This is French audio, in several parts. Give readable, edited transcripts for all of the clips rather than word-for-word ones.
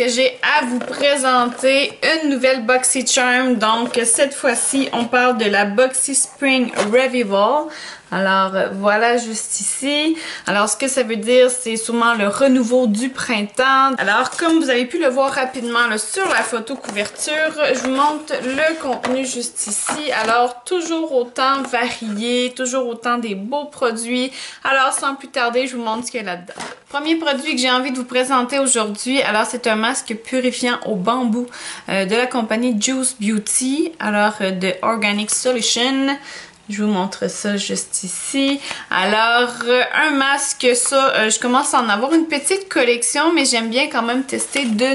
que j'ai à vous présenter une nouvelle BoxyCharm. Donc cette fois-ci, on parle de la Boxy Spring Revival. Alors voilà juste ici. Alors ce que ça veut dire, c'est sûrement le renouveau du printemps. Alors comme vous avez pu le voir rapidement là, sur la photo couverture, je vous montre le contenu juste ici. Alors toujours autant varié, toujours autant des beaux produits. Alors sans plus tarder, je vous montre ce qu'il y a là-dedans. Premier produit que j'ai envie de vous présenter aujourd'hui, alors c'est un masque purifiant au bambou de la compagnie Juice Beauty, alors de Organic Solution. Je vous montre ça juste ici. Alors, un masque, ça, je commence à en avoir une petite collection, mais j'aime bien quand même tester de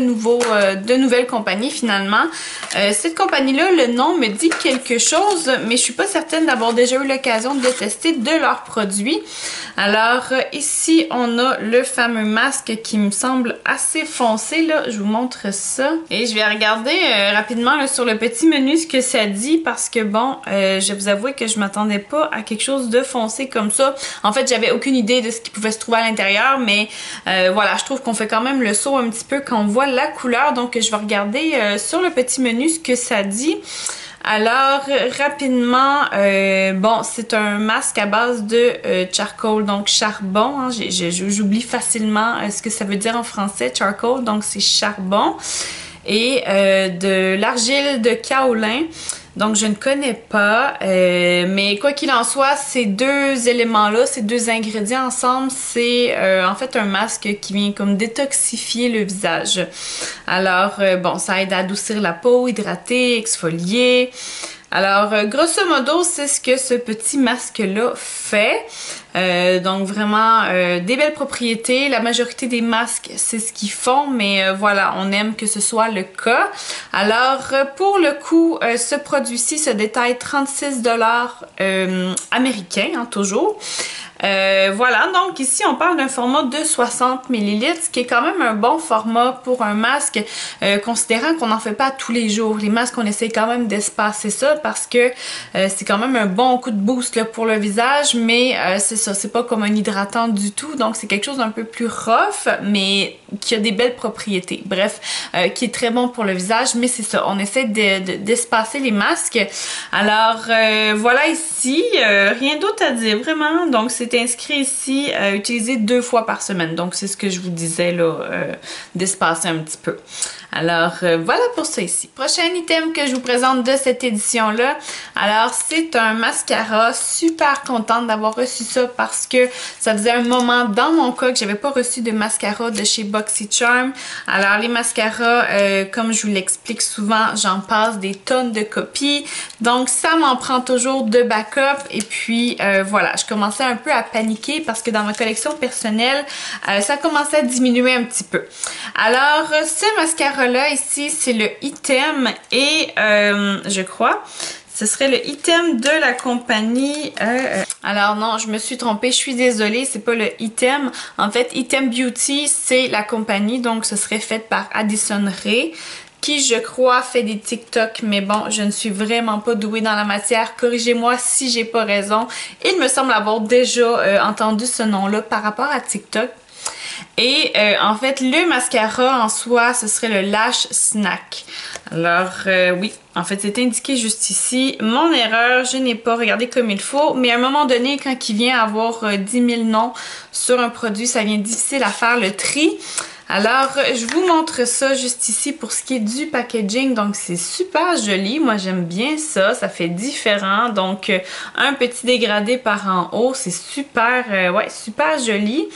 nouvelles compagnies finalement. Cette compagnie-là, le nom me dit quelque chose, mais je suis pas certaine d'avoir déjà eu l'occasion de tester de leurs produits. Alors, ici, on a le fameux masque qui me semble assez foncé, là. Je vous montre ça. Et je vais regarder rapidement là, sur le petit menu ce que ça dit, parce que bon, je vais vous avouer que je m'attendais pas à quelque chose de foncé comme ça. En fait, j'avais aucune idée de ce qui pouvait se trouver à l'intérieur, mais voilà, je trouve qu'on fait quand même le saut un petit peu quand on voit la couleur. Donc, je vais regarder sur le petit menu ce que ça dit. Alors, rapidement, bon, c'est un masque à base de charcoal, donc charbon. Hein, j'oublie facilement ce que ça veut dire en français, charcoal, donc c'est charbon. Et de l'argile de kaolin. Donc, je ne connais pas, mais quoi qu'il en soit, ces deux éléments-là, ces deux ingrédients ensemble, c'est en fait un masque qui vient comme détoxifier le visage. Alors, bon, ça aide à adoucir la peau, hydrater, exfolier. Alors, grosso modo, c'est ce que ce petit masque-là fait. Donc, vraiment, des belles propriétés. La majorité des masques, c'est ce qu'ils font, mais voilà, on aime que ce soit le cas. Alors, pour le coût, ce produit-ci se détaille 36 $ américains, hein, toujours. Voilà, donc ici on parle d'un format de 60 ml, ce qui est quand même un bon format pour un masque, considérant qu'on n'en fait pas tous les jours. Les masques, on essaie quand même d'espacer ça parce que c'est quand même un bon coup de boost là, pour le visage, mais c'est ça, c'est pas comme un hydratant du tout, donc c'est quelque chose d'un peu plus rough, mais qui a des belles propriétés. Bref, qui est très bon pour le visage, mais c'est ça, on essaie d'espacer les masques. Alors voilà ici, rien d'autre à dire vraiment, donc c'est inscrit ici, utilisé 2 fois par semaine. Donc, c'est ce que je vous disais, là, d'espacer un petit peu. Alors, voilà pour ça ici. Prochain item que je vous présente de cette édition-là, alors, c'est un mascara. Super contente d'avoir reçu ça parce que ça faisait un moment, dans mon cas, que j'avais pas reçu de mascara de chez BoxyCharm. Alors, les mascaras, comme je vous l'explique souvent, j'en passe des tonnes de copies. Donc, ça m'en prend toujours de backup. Et puis, voilà, je commençais un peu à paniquer parce que dans ma collection personnelle, ça commençait à diminuer un petit peu. Alors, ce mascara-là ici, c'est le Item et je crois, ce serait le Item de la compagnie... Alors non, je me suis trompée, je suis désolée, c'est pas le Item. En fait, Item Beauty, c'est la compagnie, donc ce serait fait par Addison Rae, qui, je crois, fait des TikTok, mais bon, je ne suis vraiment pas douée dans la matière. Corrigez-moi si j'ai pas raison. Il me semble avoir déjà entendu ce nom-là par rapport à TikTok. Et en fait, le mascara en soi, ce serait le Lash Snack. Alors, oui, en fait, c'est indiqué juste ici. Mon erreur, je n'ai pas regardé comme il faut, mais à un moment donné, quand il vient avoir 10 000 noms sur un produit, ça devient difficile à faire le tri. Alors, je vous montre ça juste ici pour ce qui est du packaging. Donc, c'est super joli. Moi, j'aime bien ça. Ça fait différent. Donc, un petit dégradé par en haut. C'est super, ouais, super joli.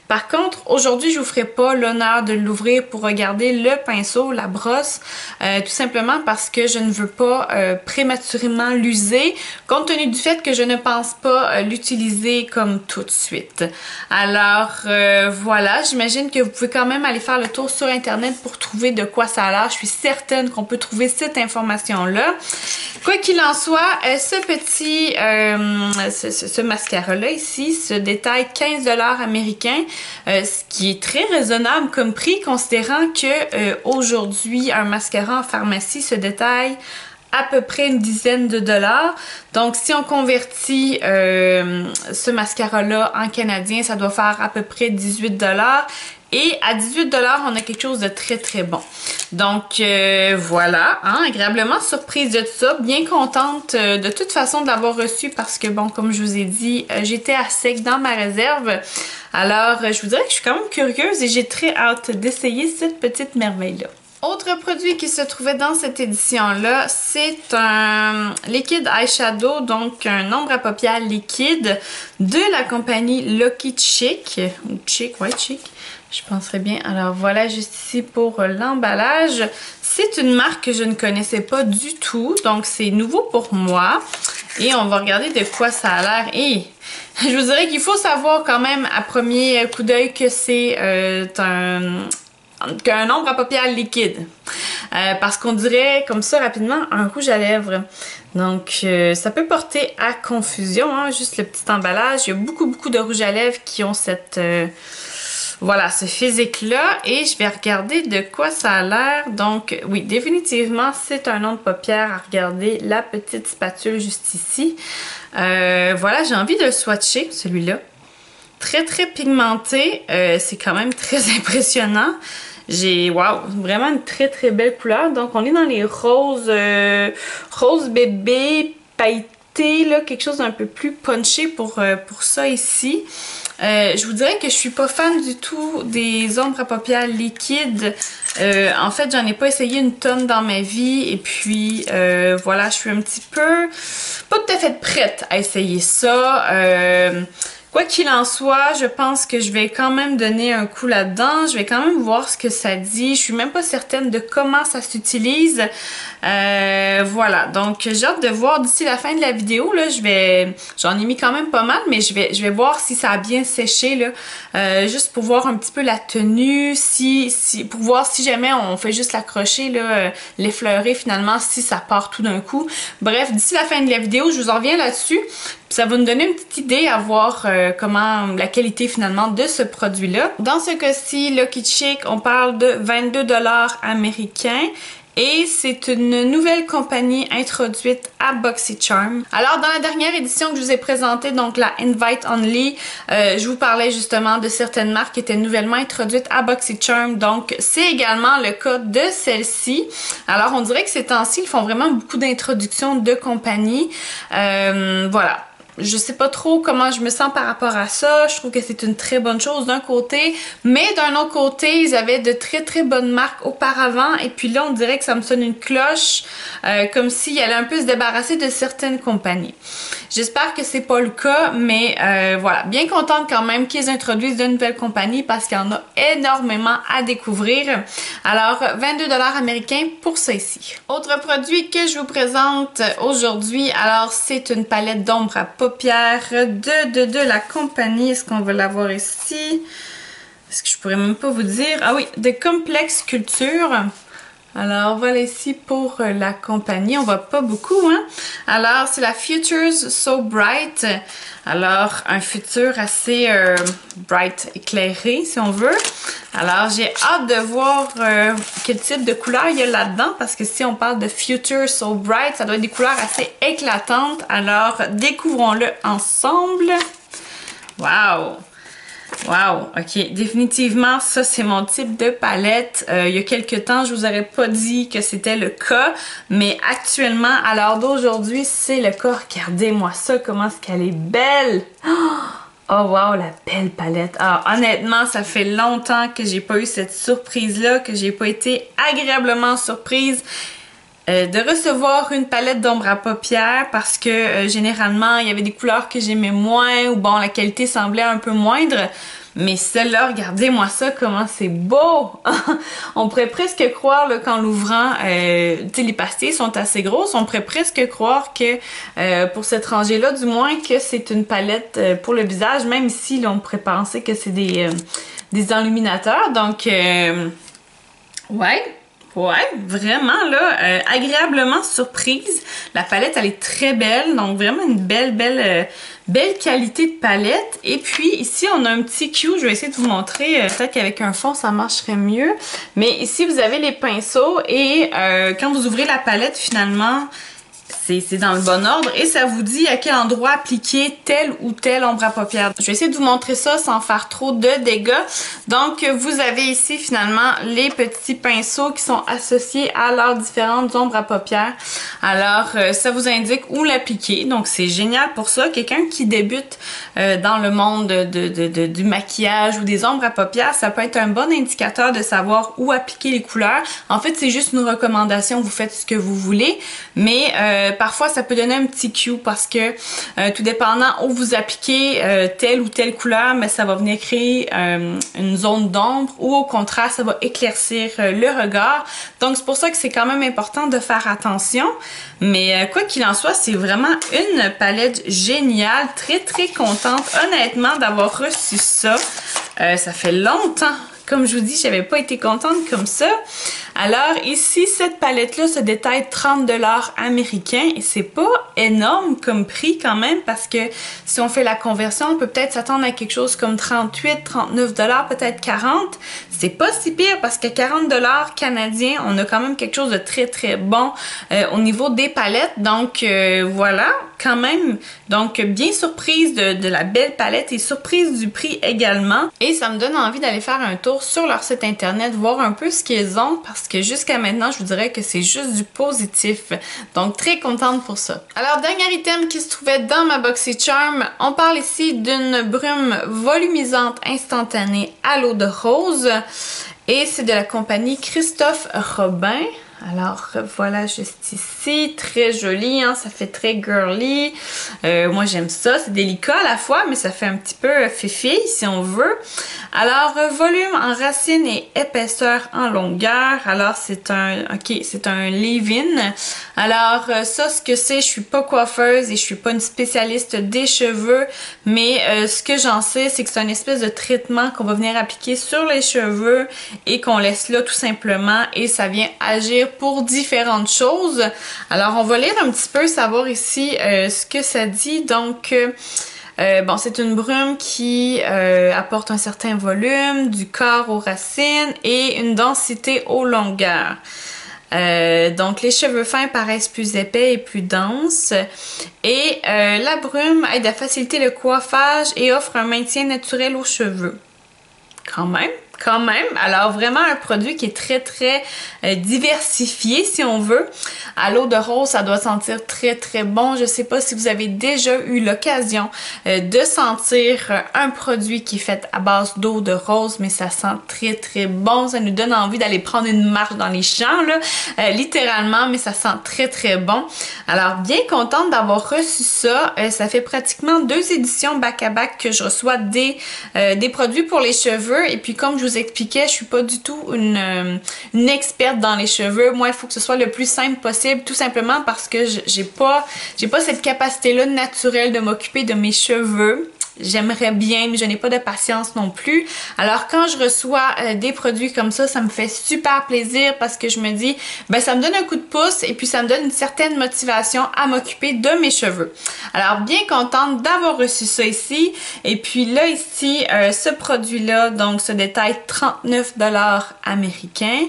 Par contre, aujourd'hui, je vous ferai pas l'honneur de l'ouvrir pour regarder le pinceau, la brosse, tout simplement parce que je ne veux pas prématurément l'user, compte tenu du fait que je ne pense pas l'utiliser comme tout de suite. Alors, voilà, j'imagine que vous pouvez quand même aller faire le tour sur Internet pour trouver de quoi ça a l'air. Je suis certaine qu'on peut trouver cette information-là. Quoi qu'il en soit, ce petit, ce mascara-là ici se détaille 15 $ américains. Ce qui est très raisonnable comme prix, considérant que aujourd'hui un mascara en pharmacie se détaille à peu près une dizaine de dollars. Donc si on convertit ce mascara là en canadien, ça doit faire à peu près 18 $. Et à 18 $, on a quelque chose de très bon. Donc voilà, hein, agréablement surprise de tout ça. Bien contente de toute façon de l'avoir reçu parce que bon, comme je vous ai dit, j'étais à sec dans ma réserve. Alors je vous dirais que je suis quand même curieuse et j'ai très hâte d'essayer cette petite merveille-là. Autre produit qui se trouvait dans cette édition-là, c'est un liquide eyeshadow, donc un ombre à paupières liquide de la compagnie Lucky Chic, ou Chic, ouais, Chic, je penserais bien. Alors voilà, juste ici pour l'emballage. C'est une marque que je ne connaissais pas du tout, donc c'est nouveau pour moi. Et on va regarder de quoi ça a l'air. Et je vous dirais qu'il faut savoir quand même à premier coup d'œil que c'est qu'un ombre à paupières liquide. Parce qu'on dirait comme ça rapidement un rouge à lèvres. Donc ça peut porter à confusion, hein, juste le petit emballage. Il y a beaucoup de rouge à lèvres qui ont cette... voilà, ce physique-là. Et je vais regarder de quoi ça a l'air. Donc oui, définitivement, c'est un ombre de paupières à regarder. La petite spatule juste ici. Voilà, j'ai envie de le swatcher, celui-là. Très pigmenté. C'est quand même très impressionnant. J'ai, waouh, vraiment une très belle couleur. Donc, on est dans les roses, rose bébé, pailleté, là, quelque chose d'un peu plus punché pour ça ici. Je vous dirais que je suis pas fan du tout des ombres à paupières liquides. En fait, j'en ai pas essayé une tonne dans ma vie. Et puis, voilà, je suis un petit peu, pas tout à fait prête à essayer ça. Quoi qu'il en soit, je pense que je vais quand même donner un coup là-dedans. Je vais quand même voir ce que ça dit. Je suis même pas certaine de comment ça s'utilise. Voilà, donc j'ai hâte de voir d'ici la fin de la vidéo. Là, j'en ai mis quand même pas mal, mais je vais voir si ça a bien séché là, juste pour voir un petit peu la tenue, pour voir si jamais on fait juste l'accrocher là, l'effleurer finalement, si ça part tout d'un coup. Bref, d'ici la fin de la vidéo, je vous en reviens là-dessus. Ça va nous donner une petite idée à voir comment la qualité finalement de ce produit-là. Dans ce cas-ci, Lucky Chic, on parle de 22 $ américains. Et c'est une nouvelle compagnie introduite à BoxyCharm. Alors, dans la dernière édition que je vous ai présentée, donc la Invite Only, je vous parlais justement de certaines marques qui étaient nouvellement introduites à BoxyCharm. Donc, c'est également le cas de celle-ci. Alors, on dirait que ces temps-ci, ils font vraiment beaucoup d'introductions de compagnies. Voilà. Je sais pas trop comment je me sens par rapport à ça. Je trouve que c'est une très bonne chose d'un côté. Mais d'un autre côté, ils avaient de très bonnes marques auparavant. Et puis là, on dirait que ça me sonne une cloche. Comme s'ils allaient un peu se débarrasser de certaines compagnies. J'espère que c'est pas le cas. Mais voilà, bien contente quand même qu'ils introduisent de nouvelles compagnies. Parce qu'il y en a énormément à découvrir. Alors, 22 $ américains pour ça ici. Autre produit que je vous présente aujourd'hui. Alors, c'est une palette d'ombre à paupières de la compagnie. Est-ce qu'on va l'avoir ici? Est-ce que je pourrais même pas vous dire? Ah oui, de Complex Culture. Alors voilà ici pour la compagnie. On voit pas beaucoup, hein? Alors c'est la Futures So Bright. Alors un futur assez bright, éclairé si on veut. Alors j'ai hâte de voir quel type de couleur il y a là-dedans. Parce que si on parle de Future So Bright, ça doit être des couleurs assez éclatantes. Alors découvrons-le ensemble. Wow! Wow, ok, définitivement ça c'est mon type de palette. Il y a quelques temps je vous aurais pas dit que c'était le cas, mais actuellement à l'heure d'aujourd'hui c'est le cas. Regardez-moi ça, comment est-ce qu'elle est belle! Oh wow, la belle palette! Alors honnêtement ça fait longtemps que j'ai pas eu cette surprise là, que j'ai pas été agréablement surprise de recevoir une palette d'ombre à paupières parce que généralement il y avait des couleurs que j'aimais moins ou bon la qualité semblait un peu moindre, mais celle-là, regardez-moi ça, comment c'est beau! On pourrait presque croire qu'en l'ouvrant, tu sais les pastilles sont assez grosses, on pourrait presque croire que pour cette rangée-là du moins que c'est une palette pour le visage, même si là, on pourrait penser que c'est des enluminateurs, donc ouais. Ouais, vraiment là, agréablement surprise. La palette, elle est très belle, donc vraiment une belle qualité de palette. Et puis ici, on a un petit cue, je vais essayer de vous montrer, peut-être qu'avec un fond, ça marcherait mieux. Mais ici, vous avez les pinceaux et quand vous ouvrez la palette, finalement, c'est dans le bon ordre et ça vous dit à quel endroit appliquer telle ou telle ombre à paupières. Je vais essayer de vous montrer ça sans faire trop de dégâts. Donc, vous avez ici finalement les petits pinceaux qui sont associés à leurs différentes ombres à paupières. Alors, ça vous indique où l'appliquer. Donc, c'est génial pour ça. Quelqu'un qui débute dans le monde du maquillage ou des ombres à paupières, ça peut être un bon indicateur de savoir où appliquer les couleurs. En fait, c'est juste une recommandation. Vous faites ce que vous voulez, mais parfois, ça peut donner un petit cue parce que tout dépendant où vous appliquez telle ou telle couleur, mais ça va venir créer une zone d'ombre ou au contraire, ça va éclaircir le regard. Donc, c'est pour ça que c'est quand même important de faire attention. Mais quoi qu'il en soit, c'est vraiment une palette géniale. Très, très contente, honnêtement, d'avoir reçu ça. Ça fait longtemps. Comme je vous dis, j'avais pas été contente comme ça. Alors ici, cette palette-là se détaille 30 $ américains et c'est pas énorme comme prix quand même parce que si on fait la conversion, on peut peut-être s'attendre à quelque chose comme 38, 39 $, peut-être 40. C'est pas si pire parce qu'à 40 $ canadiens, on a quand même quelque chose de très très bon au niveau des palettes. Donc voilà, quand même. Donc bien surprise de la belle palette et surprise du prix également. Et ça me donne envie d'aller faire un tour sur leur site internet, voir un peu ce qu'ils ont parce que jusqu'à maintenant, je vous dirais que c'est juste du positif. Donc, très contente pour ça. Alors, dernier item qui se trouvait dans ma BoxyCharm, on parle ici d'une brume volumisante instantanée à l'eau de rose et c'est de la compagnie Christophe Robin. Alors voilà juste ici, très joli, hein, ça fait très girly. Moi j'aime ça, c'est délicat à la fois, mais ça fait un petit peu fifille si on veut. Alors volume en racine et épaisseur en longueur. Alors c'est un leave-in. Alors ça ce que c'est, je suis pas coiffeuse et je suis pas une spécialiste des cheveux, mais ce que j'en sais, c'est que c'est une espèce de traitement qu'on va venir appliquer sur les cheveux et qu'on laisse là tout simplement et ça vient agir pour différentes choses. Alors, on va lire un petit peu, savoir ici ce que ça dit. Donc, bon, c'est une brume qui apporte un certain volume, du corps aux racines et une densité aux longueurs. Donc, les cheveux fins paraissent plus épais et plus denses. Et la brume aide à faciliter le coiffage et offre un maintien naturel aux cheveux. Quand même. Alors vraiment un produit qui est très très diversifié si on veut. À l'eau de rose, ça doit sentir très très bon. Je sais pas si vous avez déjà eu l'occasion de sentir un produit qui est fait à base d'eau de rose, mais ça sent très très bon. Ça nous donne envie d'aller prendre une marche dans les champs là, littéralement, mais ça sent très très bon. Alors bien contente d'avoir reçu ça. Ça fait pratiquement 2 éditions back à back que je reçois des produits pour les cheveux et puis comme je vous expliquais, je suis pas du tout une experte dans les cheveux. Moi, il faut que ce soit le plus simple possible, tout simplement parce que j'ai pas cette capacité-là naturelle de m'occuper de mes cheveux. J'aimerais bien, mais je n'ai pas de patience non plus. Alors quand je reçois des produits comme ça me fait super plaisir parce que je me dis, ben ça me donne un coup de pouce et puis ça me donne une certaine motivation à m'occuper de mes cheveux. Alors bien contente d'avoir reçu ça ici. Et puis là ici, ce produit-là, donc ce détail 39 $ américains.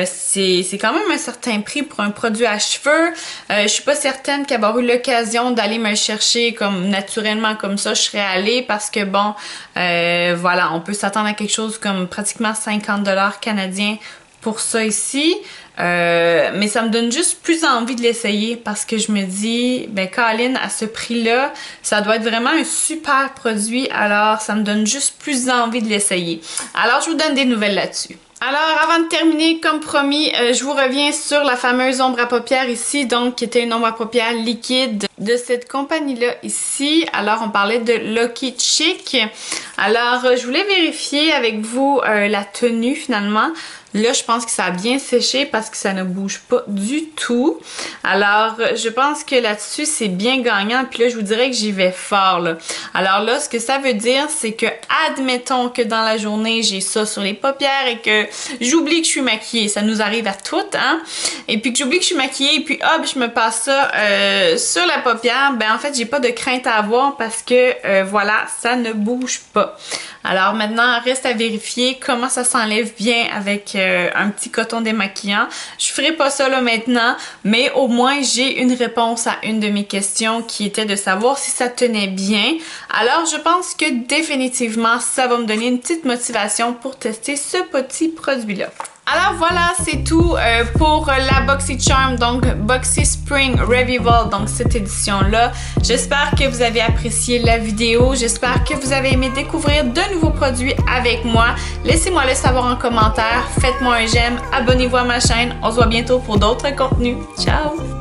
C'est quand même un certain prix pour un produit à cheveux. Je suis pas certaine qu'avoir eu l'occasion d'aller me le chercher comme naturellement comme ça, je serais allée parce que bon, voilà, on peut s'attendre à quelque chose comme pratiquement 50 $ canadiens pour ça ici. Mais ça me donne juste plus envie de l'essayer parce que je me dis, ben Colin, à ce prix-là, ça doit être vraiment un super produit. Alors, ça me donne juste plus envie de l'essayer. Alors, je vous donne des nouvelles là-dessus. Alors, avant de terminer, comme promis, je vous reviens sur la fameuse ombre à paupières ici, donc qui était une ombre à paupières liquide de cette compagnie-là ici. Alors, on parlait de Lucky Chic. Alors, je voulais vérifier avec vous la tenue finalement. Là, je pense que ça a bien séché parce que ça ne bouge pas du tout. Alors, je pense que là-dessus, c'est bien gagnant. Puis là, je vous dirais que j'y vais fort, là. Alors là, ce que ça veut dire, c'est que, admettons que dans la journée, j'ai ça sur les paupières et que j'oublie que je suis maquillée. Ça nous arrive à toutes, hein? Et puis que j'oublie que je suis maquillée et puis hop, je me passe ça sur la paupière, ben en fait j'ai pas de crainte à avoir parce que voilà, ça ne bouge pas. Alors maintenant, reste à vérifier comment ça s'enlève bien avec un petit coton démaquillant. Je ferai pas ça là maintenant, mais au moins j'ai une réponse à une de mes questions qui était de savoir si ça tenait bien. Alors je pense que définitivement ça va me donner une petite motivation pour tester ce petit produit-là. Alors voilà, c'est tout pour la BoxyCharm, donc Boxy Spring Revival, donc cette édition-là. J'espère que vous avez apprécié la vidéo, j'espère que vous avez aimé découvrir de nouveaux produits avec moi. Laissez-moi le savoir en commentaire, faites-moi un j'aime, abonnez-vous à ma chaîne, on se voit bientôt pour d'autres contenus. Ciao!